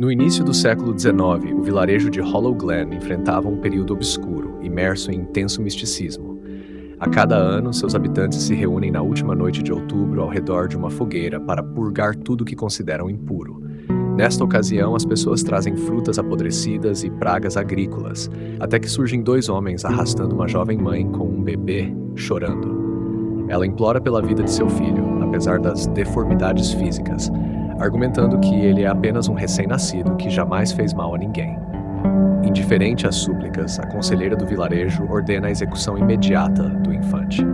No início do século XIX, o vilarejo de Hollow Glen enfrentava um período obscuro, imerso em intenso misticismo. A cada ano, seus habitantes se reúnem na última noite de outubro ao redor de uma fogueira para purgar tudo que consideram impuro. Nesta ocasião, as pessoas trazem frutas apodrecidas e pragas agrícolas, até que surgem dois homens arrastando uma jovem mãe com um bebê chorando. Ela implora pela vida de seu filho, apesar das deformidades físicas, argumentando que ele é apenas um recém-nascido que jamais fez mal a ninguém. Indiferente às súplicas, a conselheira do vilarejo ordena a execução imediata do infante.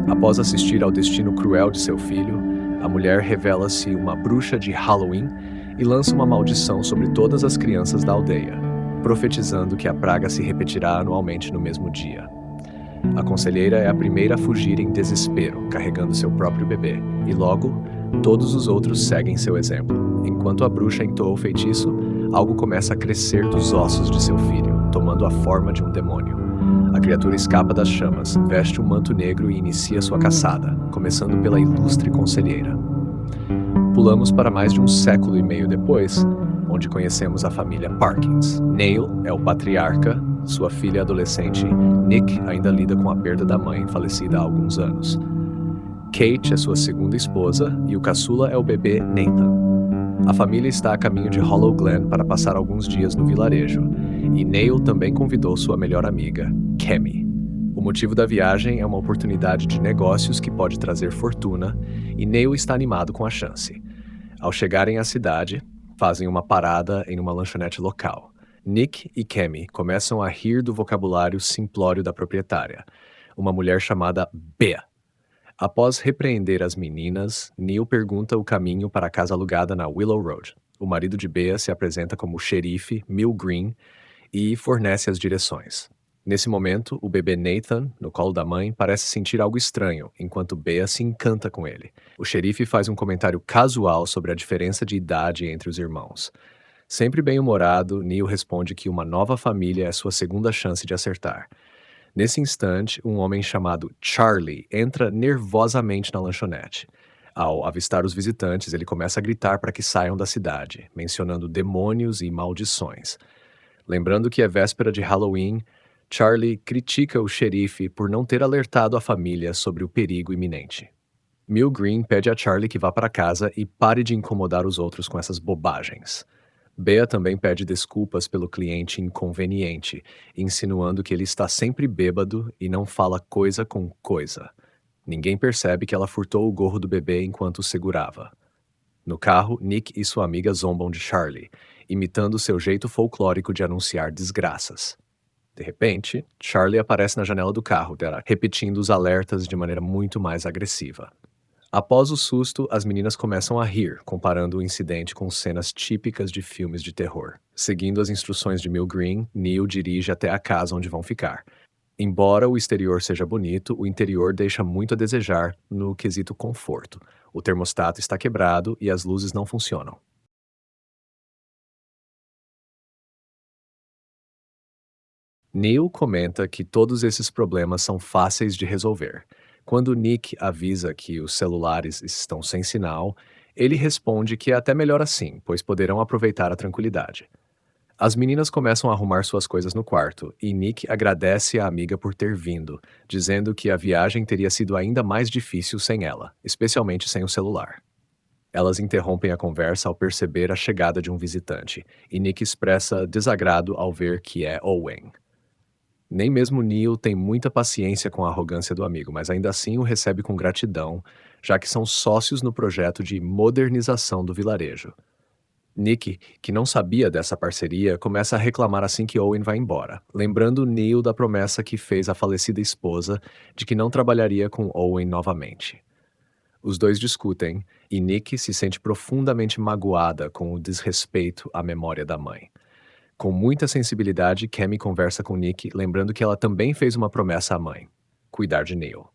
Após assistir ao destino cruel de seu filho, a mulher revela-se uma bruxa de Halloween e lança uma maldição sobre todas as crianças da aldeia, profetizando que a praga se repetirá anualmente no mesmo dia. A conselheira é a primeira a fugir em desespero, carregando seu próprio bebê, e logo, todos os outros seguem seu exemplo. Enquanto a bruxa entoa o feitiço, algo começa a crescer dos ossos de seu filho, tomando a forma de um demônio. A criatura escapa das chamas, veste um manto negro e inicia sua caçada, começando pela ilustre conselheira. Pulamos para mais de um século e meio depois, onde conhecemos a família Parkins. Neil é o patriarca, sua filha adolescente, Nick, ainda lida com a perda da mãe, falecida há alguns anos. Kate é sua segunda esposa e o caçula é o bebê Nathan. A família está a caminho de Hollow Glen para passar alguns dias no vilarejo, e Neil também convidou sua melhor amiga, Kemi. O motivo da viagem é uma oportunidade de negócios que pode trazer fortuna, e Neil está animado com a chance. Ao chegarem à cidade, fazem uma parada em uma lanchonete local. Nick e Kemi começam a rir do vocabulário simplório da proprietária, uma mulher chamada Bea. Após repreender as meninas, Neil pergunta o caminho para a casa alugada na Willow Road. O marido de Bea se apresenta como xerife Mill Green e fornece as direções. Nesse momento, o bebê Nathan, no colo da mãe, parece sentir algo estranho, enquanto Bea se encanta com ele. O xerife faz um comentário casual sobre a diferença de idade entre os irmãos. Sempre bem-humorado, Neil responde que uma nova família é sua segunda chance de acertar. Nesse instante, um homem chamado Charlie entra nervosamente na lanchonete. Ao avistar os visitantes, ele começa a gritar para que saiam da cidade, mencionando demônios e maldições. Lembrando que é véspera de Halloween, Charlie critica o xerife por não ter alertado a família sobre o perigo iminente. Mill Green pede a Charlie que vá para casa e pare de incomodar os outros com essas bobagens. Bea também pede desculpas pelo cliente inconveniente, insinuando que ele está sempre bêbado e não fala coisa com coisa. Ninguém percebe que ela furtou o gorro do bebê enquanto o segurava. No carro, Nick e sua amiga zombam de Charlie, imitando seu jeito folclórico de anunciar desgraças. De repente, Charlie aparece na janela do carro dela, repetindo os alertas de maneira muito mais agressiva. Após o susto, as meninas começam a rir, comparando o incidente com cenas típicas de filmes de terror. Seguindo as instruções de Mill Green, Neil dirige até a casa onde vão ficar. Embora o exterior seja bonito, o interior deixa muito a desejar no quesito conforto. O termostato está quebrado e as luzes não funcionam. Neil comenta que todos esses problemas são fáceis de resolver. Quando Nick avisa que os celulares estão sem sinal, ele responde que é até melhor assim, pois poderão aproveitar a tranquilidade. As meninas começam a arrumar suas coisas no quarto, e Nick agradece à amiga por ter vindo, dizendo que a viagem teria sido ainda mais difícil sem ela, especialmente sem o celular. Elas interrompem a conversa ao perceber a chegada de um visitante, e Nick expressa desagrado ao ver que é Owen. Nem mesmo Neil tem muita paciência com a arrogância do amigo, mas ainda assim o recebe com gratidão, já que são sócios no projeto de modernização do vilarejo. Nick, que não sabia dessa parceria, começa a reclamar assim que Owen vai embora, lembrando Neil da promessa que fez à falecida esposa de que não trabalharia com Owen novamente. Os dois discutem, e Nick se sente profundamente magoada com o desrespeito à memória da mãe. Com muita sensibilidade, Kemi conversa com Nick, lembrando que ela também fez uma promessa à mãe: cuidar de Neil.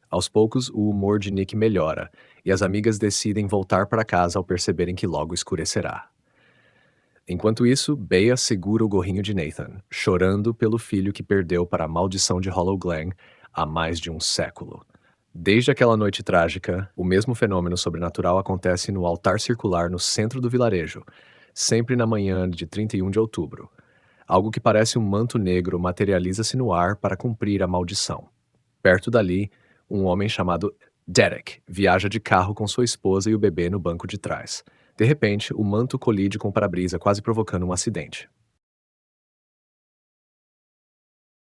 Aos poucos, o humor de Nick melhora, e as amigas decidem voltar para casa ao perceberem que logo escurecerá. Enquanto isso, Bea segura o gorrinho de Nathan, chorando pelo filho que perdeu para a maldição de Hollow Glen há mais de um século. Desde aquela noite trágica, o mesmo fenômeno sobrenatural acontece no altar circular no centro do vilarejo, sempre na manhã de 31 de outubro. Algo que parece um manto negro materializa-se no ar para cumprir a maldição. Perto dali, um homem chamado Derek viaja de carro com sua esposa e o bebê no banco de trás. De repente, o manto colide com o para-brisa, quase provocando um acidente.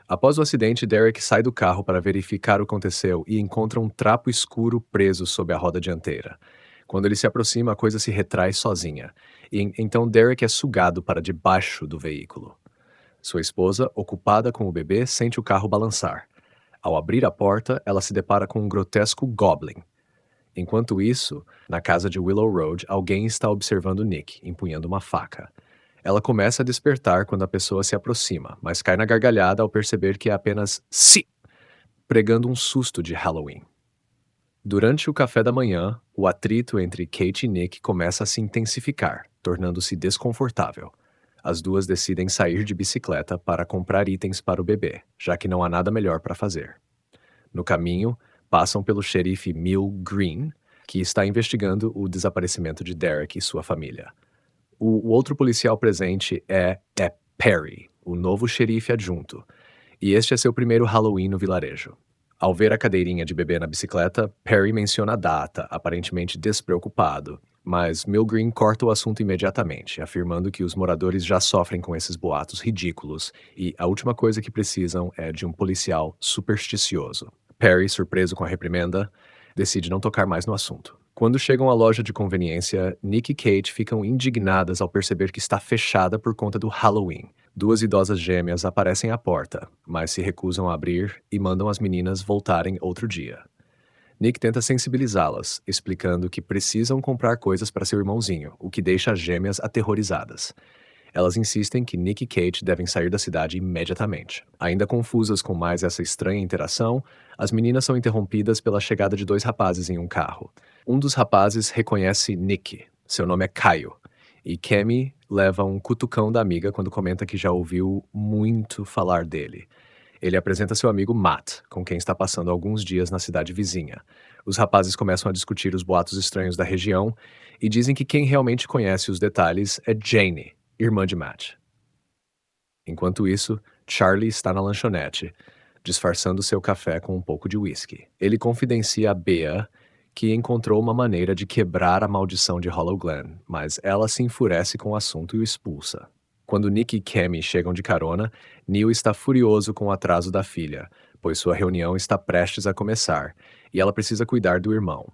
Após o acidente, Derek sai do carro para verificar o que aconteceu e encontra um trapo escuro preso sob a roda dianteira. Quando ele se aproxima, a coisa se retrai sozinha. Então Derek é sugado para debaixo do veículo. Sua esposa, ocupada com o bebê, sente o carro balançar. Ao abrir a porta, ela se depara com um grotesco Goblin. Enquanto isso, na casa de Willow Road, alguém está observando Nick, empunhando uma faca. Ela começa a despertar quando a pessoa se aproxima, mas cai na gargalhada ao perceber que é apenas Si, pregando um susto de Halloween. Durante o café da manhã, o atrito entre Kate e Nick começa a se intensificar, tornando-se desconfortável. As duas decidem sair de bicicleta para comprar itens para o bebê, já que não há nada melhor para fazer. No caminho, passam pelo xerife Mill Green, que está investigando o desaparecimento de Derek e sua família. O outro policial presente é Perry, o novo xerife adjunto, e este é seu primeiro Halloween no vilarejo. Ao ver a cadeirinha de bebê na bicicleta, Perry menciona a data, aparentemente despreocupado, mas Milgreen corta o assunto imediatamente, afirmando que os moradores já sofrem com esses boatos ridículos e a última coisa que precisam é de um policial supersticioso. Perry, surpreso com a reprimenda, decide não tocar mais no assunto. Quando chegam à loja de conveniência, Nick e Kate ficam indignadas ao perceber que está fechada por conta do Halloween. Duas idosas gêmeas aparecem à porta, mas se recusam a abrir e mandam as meninas voltarem outro dia. Nick tenta sensibilizá-las, explicando que precisam comprar coisas para seu irmãozinho, o que deixa as gêmeas aterrorizadas. Elas insistem que Nick e Kate devem sair da cidade imediatamente. Ainda confusas com mais essa estranha interação, as meninas são interrompidas pela chegada de dois rapazes em um carro. Um dos rapazes reconhece Nick, seu nome é Caio, e Cammy leva um cutucão da amiga quando comenta que já ouviu muito falar dele. Ele apresenta seu amigo Matt, com quem está passando alguns dias na cidade vizinha. Os rapazes começam a discutir os boatos estranhos da região e dizem que quem realmente conhece os detalhes é Jane, irmã de Matt. Enquanto isso, Charlie está na lanchonete, disfarçando seu café com um pouco de whisky. Ele confidencia a Bea que encontrou uma maneira de quebrar a maldição de Hollow Glen, mas ela se enfurece com o assunto e o expulsa. Quando Nick e Cammy chegam de carona, Neil está furioso com o atraso da filha, pois sua reunião está prestes a começar, e ela precisa cuidar do irmão.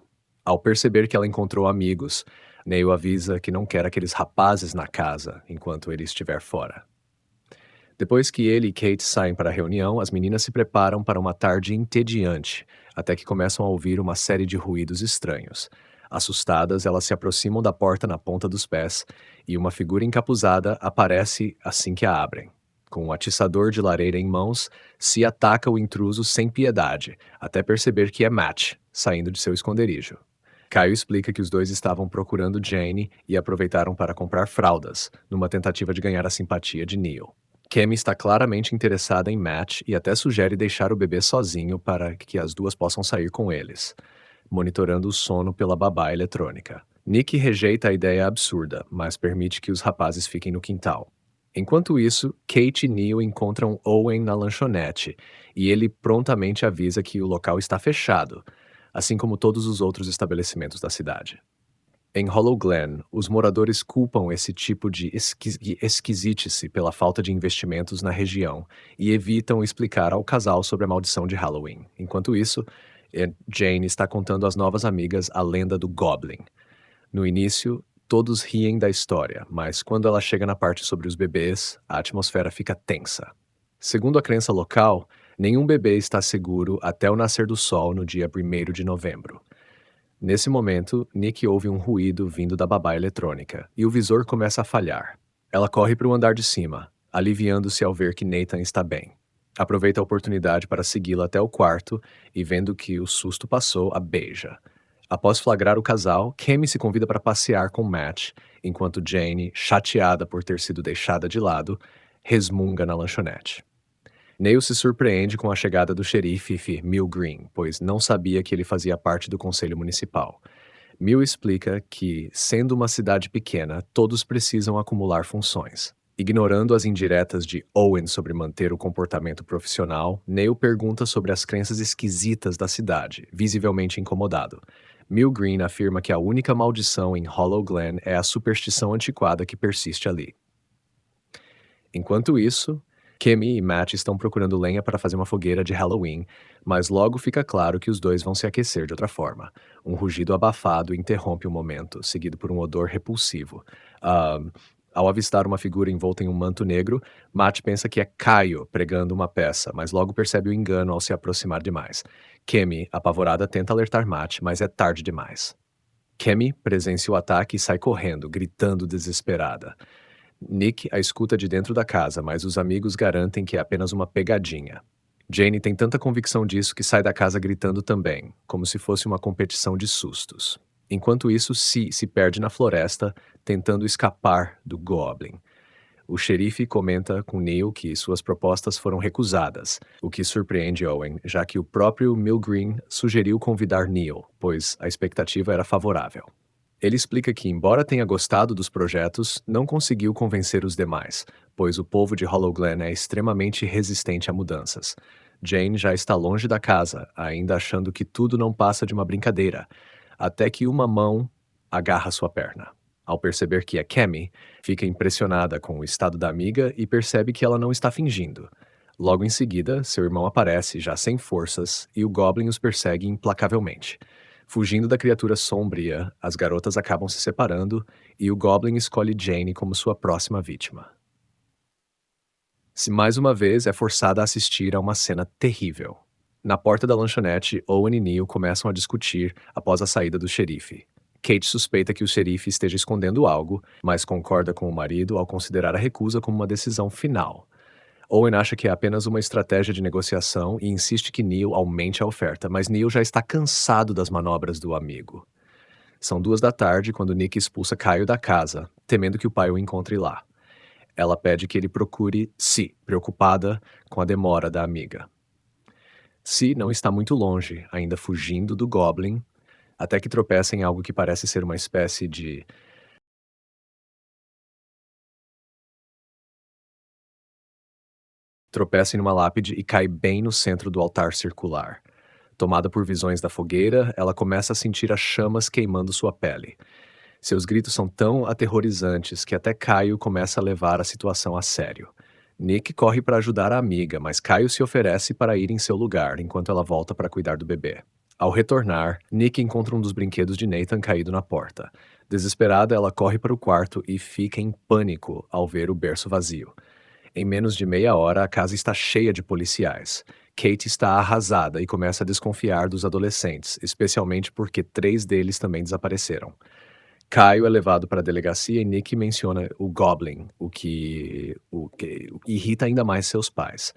Ao perceber que ela encontrou amigos, Neil avisa que não quer aqueles rapazes na casa enquanto ele estiver fora. Depois que ele e Kate saem para a reunião, as meninas se preparam para uma tarde entediante, até que começam a ouvir uma série de ruídos estranhos. Assustadas, elas se aproximam da porta na ponta dos pés e uma figura encapuzada aparece assim que a abrem. Com um atiçador de lareira em mãos, se ataca o intruso sem piedade, até perceber que é Matt, saindo de seu esconderijo. Caio explica que os dois estavam procurando Jane e aproveitaram para comprar fraldas, numa tentativa de ganhar a simpatia de Neil. Cammy está claramente interessada em Matt e até sugere deixar o bebê sozinho para que as duas possam sair com eles, monitorando o sono pela babá eletrônica. Nick rejeita a ideia absurda, mas permite que os rapazes fiquem no quintal. Enquanto isso, Kate e Neil encontram Owen na lanchonete e ele prontamente avisa que o local está fechado, assim como todos os outros estabelecimentos da cidade. Em Hollow Glen, os moradores culpam esse tipo de esquisitice pela falta de investimentos na região e evitam explicar ao casal sobre a maldição de Halloween. Enquanto isso, Jane está contando às novas amigas a lenda do Goblin. No início, todos riem da história, mas quando ela chega na parte sobre os bebês, a atmosfera fica tensa. Segundo a crença local, nenhum bebê está seguro até o nascer do sol no dia 1º de novembro. Nesse momento, Nick ouve um ruído vindo da babá eletrônica, e o visor começa a falhar. Ela corre para o andar de cima, aliviando-se ao ver que Nathan está bem. Aproveita a oportunidade para segui-la até o quarto e, vendo que o susto passou, a beija. Após flagrar o casal, Cammy se convida para passear com Matt, enquanto Jane, chateada por ter sido deixada de lado, resmunga na lanchonete. Neil se surpreende com a chegada do xerife Mill Green, pois não sabia que ele fazia parte do conselho municipal. Mill explica que, sendo uma cidade pequena, todos precisam acumular funções. Ignorando as indiretas de Owen sobre manter o comportamento profissional, Neil pergunta sobre as crenças esquisitas da cidade, visivelmente incomodado. Mill Green afirma que a única maldição em Hollow Glen é a superstição antiquada que persiste ali. Enquanto isso, Kemi e Matt estão procurando lenha para fazer uma fogueira de Halloween, mas logo fica claro que os dois vão se aquecer de outra forma. Um rugido abafado interrompe o momento, seguido por um odor repulsivo. Ah, Ao avistar uma figura envolta em um manto negro, Matt pensa que é Caio pregando uma peça, mas logo percebe o engano ao se aproximar demais. Kemi, apavorada, tenta alertar Matt, mas é tarde demais. Kemi presencia o ataque e sai correndo, gritando desesperada. Nick a escuta de dentro da casa, mas os amigos garantem que é apenas uma pegadinha. Jane tem tanta convicção disso que sai da casa gritando também, como se fosse uma competição de sustos. Enquanto isso, se perde na floresta, tentando escapar do Goblin. O xerife comenta com Neil que suas propostas foram recusadas, o que surpreende Owen, já que o próprio Milgreen sugeriu convidar Neil, pois a expectativa era favorável. Ele explica que, embora tenha gostado dos projetos, não conseguiu convencer os demais, pois o povo de Hollow Glen é extremamente resistente a mudanças. Jane já está longe da casa, ainda achando que tudo não passa de uma brincadeira, até que uma mão agarra sua perna. Ao perceber que é Kemi, fica impressionada com o estado da amiga e percebe que ela não está fingindo. Logo em seguida, seu irmão aparece, já sem forças, e o Goblin os persegue implacavelmente. Fugindo da criatura sombria, as garotas acabam se separando e o Goblin escolhe Jane como sua próxima vítima. Se mais uma vez é forçada a assistir a uma cena terrível. Na porta da lanchonete, Owen e Neil começam a discutir após a saída do xerife. Kate suspeita que o xerife esteja escondendo algo, mas concorda com o marido ao considerar a recusa como uma decisão final. Owen acha que é apenas uma estratégia de negociação e insiste que Neil aumente a oferta, mas Neil já está cansado das manobras do amigo. São 2 da tarde quando Nick expulsa Caio da casa, temendo que o pai o encontre lá. Ela pede que ele procure Si, preocupada com a demora da amiga. Si não está muito longe, ainda fugindo do Goblin, até que tropeça em algo que parece ser uma espécie de tropeça em uma lápide e cai bem no centro do altar circular. Tomada por visões da fogueira, ela começa a sentir as chamas queimando sua pele. Seus gritos são tão aterrorizantes que até Caio começa a levar a situação a sério. Nick corre para ajudar a amiga, mas Caio se oferece para ir em seu lugar enquanto ela volta para cuidar do bebê. Ao retornar, Nick encontra um dos brinquedos de Nathan caído na porta. Desesperada, ela corre para o quarto e fica em pânico ao ver o berço vazio. Em menos de meia hora, a casa está cheia de policiais. Kate está arrasada e começa a desconfiar dos adolescentes, especialmente porque 3 deles também desapareceram. Caio é levado para a delegacia e Nick menciona o Goblin, o que irrita ainda mais seus pais.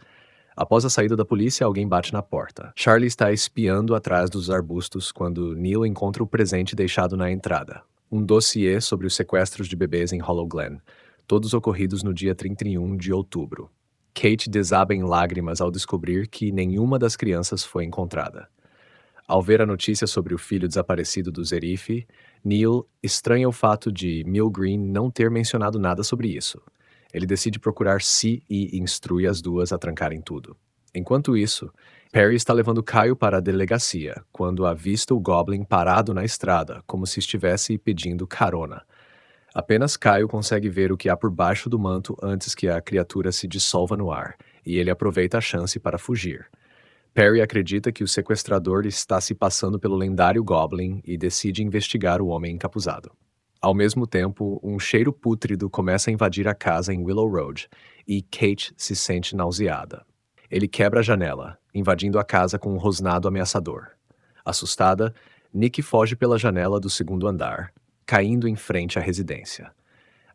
Após a saída da polícia, alguém bate na porta. Charlie está espiando atrás dos arbustos quando Neil encontra o presente deixado na entrada. Um dossiê sobre os sequestros de bebês em Hollow Glen, todos ocorridos no dia 31 de outubro. Kate desaba em lágrimas ao descobrir que nenhuma das crianças foi encontrada. Ao ver a notícia sobre o filho desaparecido do Zerife, Neil estranha o fato de Milgreen não ter mencionado nada sobre isso. Ele decide procurar Si e instrui as duas a trancarem tudo. Enquanto isso, Perry está levando Caio para a delegacia, quando avista o Goblin parado na estrada, como se estivesse pedindo carona. Apenas Caio consegue ver o que há por baixo do manto antes que a criatura se dissolva no ar, e ele aproveita a chance para fugir. Perry acredita que o sequestrador está se passando pelo lendário Goblin e decide investigar o homem encapuzado. Ao mesmo tempo, um cheiro pútrido começa a invadir a casa em Willow Road, e Kate se sente nauseada. Ele quebra a janela, invadindo a casa com um rosnado ameaçador. Assustada, Nick foge pela janela do segundo andar, caindo em frente à residência.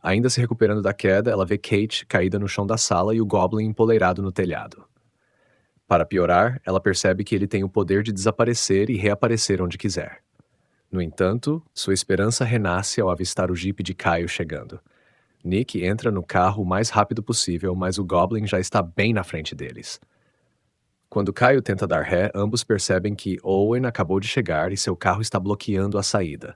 Ainda se recuperando da queda, ela vê Kate caída no chão da sala e o Goblin empoleirado no telhado. Para piorar, ela percebe que ele tem o poder de desaparecer e reaparecer onde quiser. No entanto, sua esperança renasce ao avistar o jipe de Caio chegando. Nick entra no carro o mais rápido possível, mas o Goblin já está bem na frente deles. Quando Caio tenta dar ré, ambos percebem que Owen acabou de chegar e seu carro está bloqueando a saída.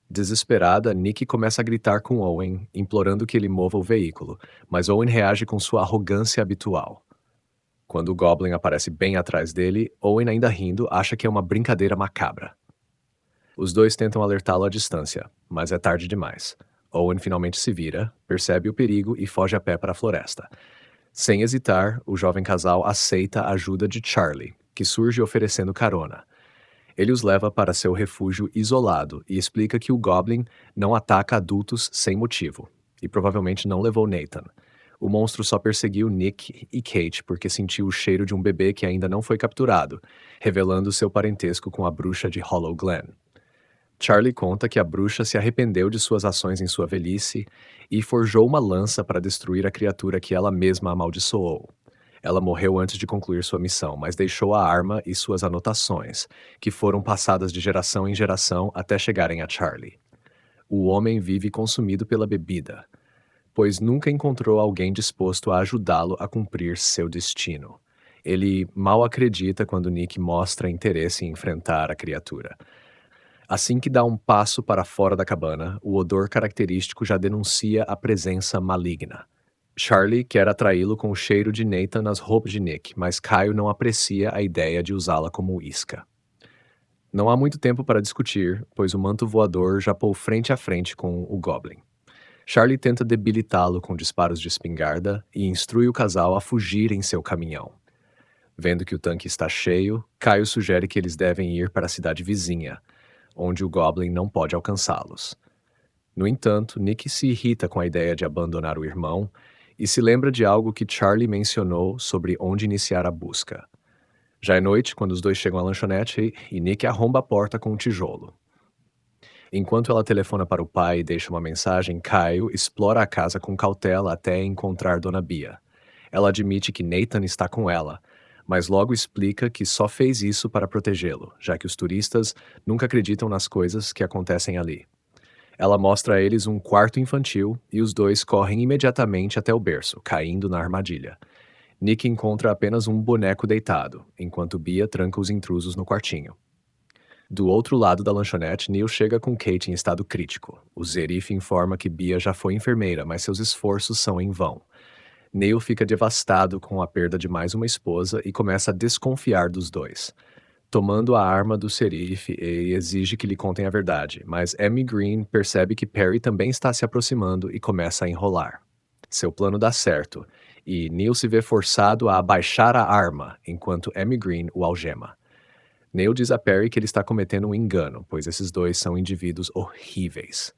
Desesperada, Nick começa a gritar com Owen, implorando que ele mova o veículo, mas Owen reage com sua arrogância habitual. Quando o Goblin aparece bem atrás dele, Owen, ainda rindo, acha que é uma brincadeira macabra. Os dois tentam alertá-lo à distância, mas é tarde demais. Owen finalmente se vira, percebe o perigo e foge a pé para a floresta. Sem hesitar, o jovem casal aceita a ajuda de Charlie, que surge oferecendo carona. Ele os leva para seu refúgio isolado e explica que o Goblin não ataca adultos sem motivo, e provavelmente não levou Nathan. O monstro só perseguiu Nick e Kate porque sentiu o cheiro de um bebê que ainda não foi capturado, revelando seu parentesco com a bruxa de Hollow Glen. Charlie conta que a bruxa se arrependeu de suas ações em sua velhice e forjou uma lança para destruir a criatura que ela mesma amaldiçoou. Ela morreu antes de concluir sua missão, mas deixou a arma e suas anotações, que foram passadas de geração em geração até chegarem a Charlie. O homem vive consumido pela bebida, pois nunca encontrou alguém disposto a ajudá-lo a cumprir seu destino. Ele mal acredita quando Nick mostra interesse em enfrentar a criatura. Assim que dá um passo para fora da cabana, o odor característico já denuncia a presença maligna. Charlie quer atraí-lo com o cheiro de Nathan nas roupas de Nick, mas Kyle não aprecia a ideia de usá-la como isca. Não há muito tempo para discutir, pois o manto voador já pôs frente a frente com o Goblin. Charlie tenta debilitá-lo com disparos de espingarda e instrui o casal a fugir em seu caminhão. Vendo que o tanque está cheio, Kyle sugere que eles devem ir para a cidade vizinha, onde o Goblin não pode alcançá-los. No entanto, Nick se irrita com a ideia de abandonar o irmão e se lembra de algo que Charlie mencionou sobre onde iniciar a busca. Já é noite quando os dois chegam à lanchonete e Nick arromba a porta com um tijolo. Enquanto ela telefona para o pai e deixa uma mensagem, Kyle explora a casa com cautela até encontrar Dona Bia. Ela admite que Nathan está com ela, mas logo explica que só fez isso para protegê-lo, já que os turistas nunca acreditam nas coisas que acontecem ali. Ela mostra a eles um quarto infantil e os dois correm imediatamente até o berço, caindo na armadilha. Nick encontra apenas um boneco deitado, enquanto Bia tranca os intrusos no quartinho. Do outro lado da lanchonete, Neil chega com Kate em estado crítico. O Zerif informa que Bia já foi enfermeira, mas seus esforços são em vão. Neil fica devastado com a perda de mais uma esposa e começa a desconfiar dos dois. Tomando a arma do Serif e exige que lhe contem a verdade, mas Amy Green percebe que Perry também está se aproximando e começa a enrolar. Seu plano dá certo, e Neil se vê forçado a abaixar a arma, enquanto Amy Green o algema. Neil diz a Perry que ele está cometendo um engano, pois esses dois são indivíduos horríveis.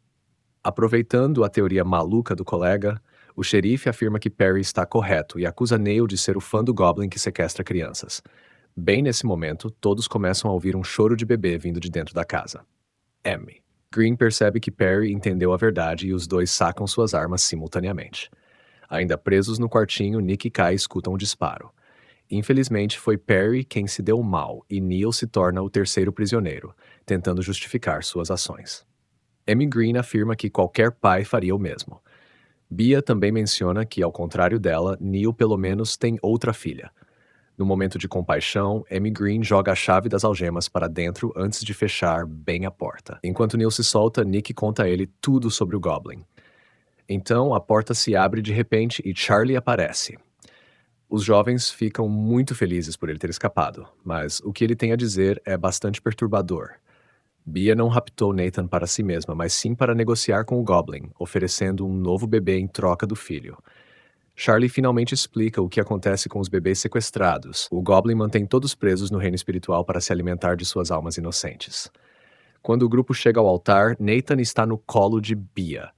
Aproveitando a teoria maluca do colega, o xerife afirma que Perry está correto e acusa Neil de ser o fã do Goblin que sequestra crianças. Bem nesse momento, todos começam a ouvir um choro de bebê vindo de dentro da casa. M. Green percebe que Perry entendeu a verdade e os dois sacam suas armas simultaneamente. Ainda presos no quartinho, Nick e Kai escutam um disparo. Infelizmente, foi Perry quem se deu mal e Neil se torna o terceiro prisioneiro, tentando justificar suas ações. Amy Green afirma que qualquer pai faria o mesmo. Bia também menciona que, ao contrário dela, Neil pelo menos tem outra filha. No momento de compaixão, Amy Green joga a chave das algemas para dentro antes de fechar bem a porta. Enquanto Neil se solta, Nick conta a ele tudo sobre o Goblin. Então, a porta se abre de repente e Charlie aparece. Os jovens ficam muito felizes por ele ter escapado, mas o que ele tem a dizer é bastante perturbador. Bia não raptou Nathan para si mesma, mas sim para negociar com o Goblin, oferecendo um novo bebê em troca do filho. Charlie finalmente explica o que acontece com os bebês sequestrados. O Goblin mantém todos presos no reino espiritual para se alimentar de suas almas inocentes. Quando o grupo chega ao altar, Nathan está no colo de Bia.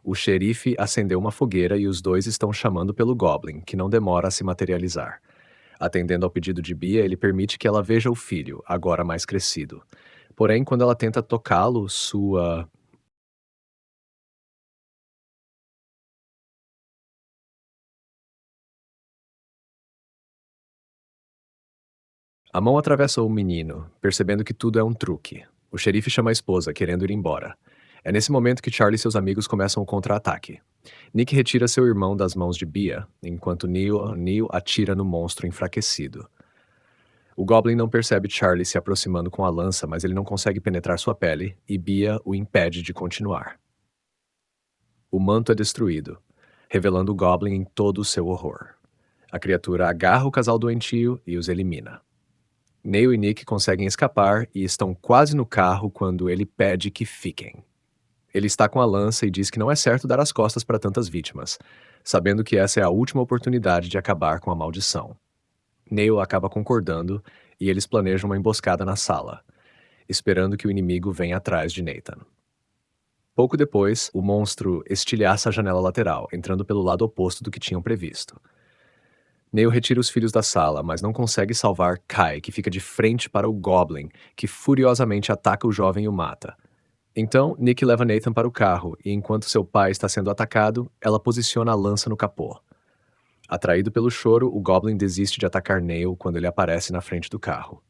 O xerife acendeu uma fogueira e os dois estão chamando pelo Goblin, que não demora a se materializar. Atendendo ao pedido de Bia, ele permite que ela veja o filho, agora mais crescido. Porém, quando ela tenta tocá-lo, a mão atravessa o menino, percebendo que tudo é um truque. O xerife chama a esposa, querendo ir embora. É nesse momento que Charlie e seus amigos começam o contra-ataque. Nick retira seu irmão das mãos de Bia, enquanto Neil atira no monstro enfraquecido. O Goblin não percebe Charlie se aproximando com a lança, mas ele não consegue penetrar sua pele, e Bia o impede de continuar. O manto é destruído, revelando o Goblin em todo o seu horror. A criatura agarra o casal doentio e os elimina. Neil e Nick conseguem escapar e estão quase no carro quando ele pede que fiquem. Ele está com a lança e diz que não é certo dar as costas para tantas vítimas, sabendo que essa é a última oportunidade de acabar com a maldição. Neil acaba concordando e eles planejam uma emboscada na sala, esperando que o inimigo venha atrás de Nathan. Pouco depois, o monstro estilhaça a janela lateral, entrando pelo lado oposto do que tinham previsto. Neil retira os filhos da sala, mas não consegue salvar Kai, que fica de frente para o Goblin, que furiosamente ataca o jovem e o mata. Então, Nick leva Nathan para o carro, e enquanto seu pai está sendo atacado, ela posiciona a lança no capô. Atraído pelo choro, o Goblin desiste de atacar Neil quando ele aparece na frente do carro.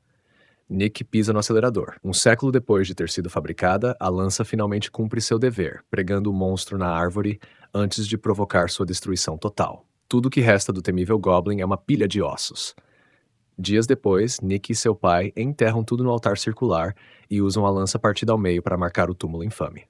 Nick pisa no acelerador. Um século depois de ter sido fabricada, a lança finalmente cumpre seu dever, pregando o monstro na árvore antes de provocar sua destruição total. Tudo que resta do temível Goblin é uma pilha de ossos. Dias depois, Nick e seu pai enterram tudo no altar circular e usam a lança partida ao meio para marcar o túmulo infame.